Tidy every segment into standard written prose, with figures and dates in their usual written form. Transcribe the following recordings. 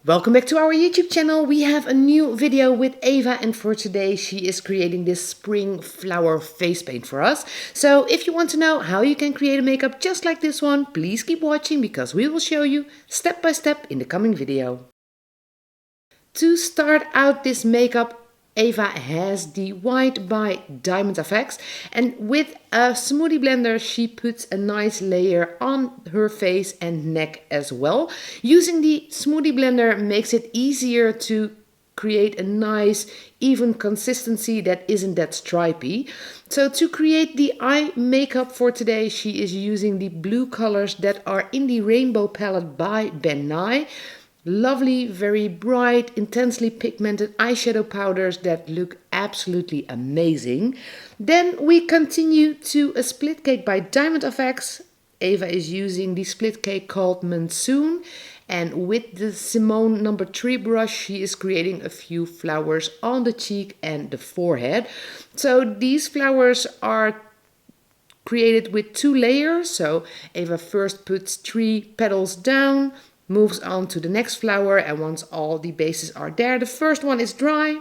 Welcome back to our YouTube channel. We have a new video with Eva, and for today she is creating this spring flower face paint for us. So if you want to know how you can create a makeup just like this one, please keep watching because we will show you step by step in the coming video. To start out this makeup, Eva has the white by Diamond FX, and with a smoothie blender she puts a nice layer on her face and neck as well. Using the smoothie blender makes it easier to create a nice even consistency that isn't that stripy. So to create the eye makeup for today, she is using the blue colors that are in the Rainbow palette by Ben Nye. Lovely, very bright, intensely pigmented eyeshadow powders that look absolutely amazing. Then we continue to a split cake by Diamond FX. Eva is using the split cake called Monsoon, and with the Simone number 3 brush she is creating a few flowers on the cheek and the forehead. So these flowers are created with 2 layers. So Eva first puts 3 petals down, moves on to the next flower, and once all the bases are there, the first one is dry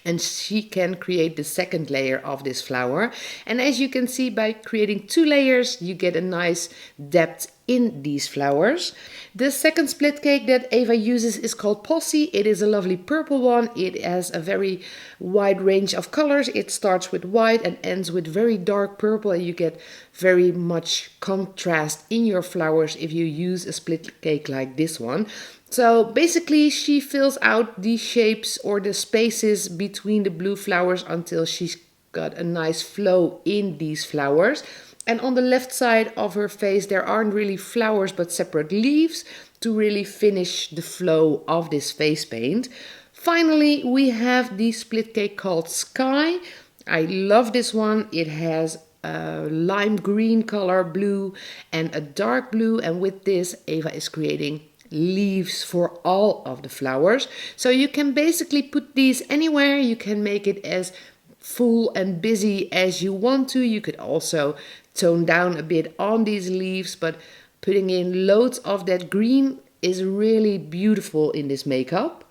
and she can create the second layer of this flower. And as you can see, by creating 2 layers you get a nice depth in these flowers. The second split cake that Eva uses is called Posse. It is a lovely purple one. It has a very wide range of colors. It starts with white and ends with very dark purple, and you get very much contrast in your flowers if you use a split cake like this one. So basically she fills out the shapes or the spaces between the blue flowers until she's got a nice flow in these flowers. And on the left side of her face there aren't really flowers but separate leaves to really finish the flow of this face paint. Finally we have the split cake called Sky. I love this one. It has a lime green color, blue and a dark blue, and with this Eva is creating leaves for all of the flowers. So you can basically put these anywhere. You can make it as full and busy as you want to. You could also tone down a bit on these leaves, but putting in loads of that green is really beautiful in this makeup.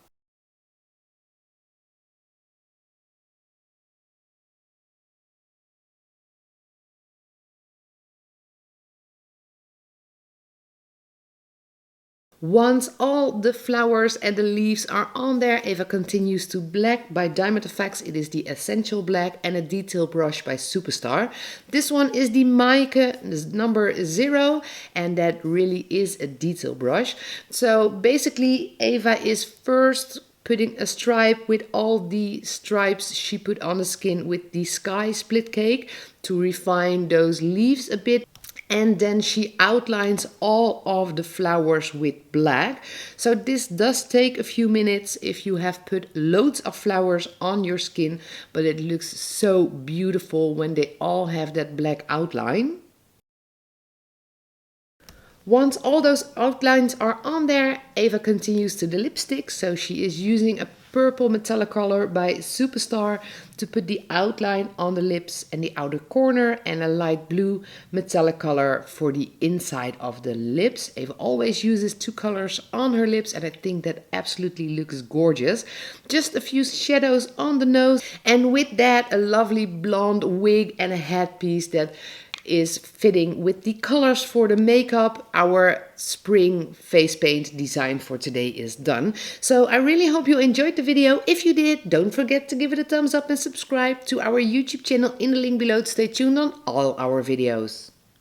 Once all the flowers and the leaves are on there, Eva continues to black by Diamond FX. It is the Essential Black and a detail brush by Superstar. This one is the Maike number 0, and that really is a detail brush. So basically Eva is first putting a stripe with all the stripes she put on the skin with the Sky split cake to refine those leaves a bit. And then she outlines all of the flowers with black. So this does take a few minutes if you have put loads of flowers on your skin, but it looks so beautiful when they all have that black outline. Once all those outlines are on there, Eva continues to the lipstick. So she is using a purple metallic color by Superstar to put the outline on the lips and the outer corner, and a light blue metallic color for the inside of the lips. Eva always uses 2 colors on her lips, and I think that absolutely looks gorgeous. Just a few shadows on the nose, and with that a lovely blonde wig and a headpiece that is fitting with the colors for the makeup. Our spring face paint design for today is done. So I really hope you enjoyed the video. If you did, don't forget to give it a thumbs up and subscribe to our YouTube channel in the link below to stay tuned on all our videos.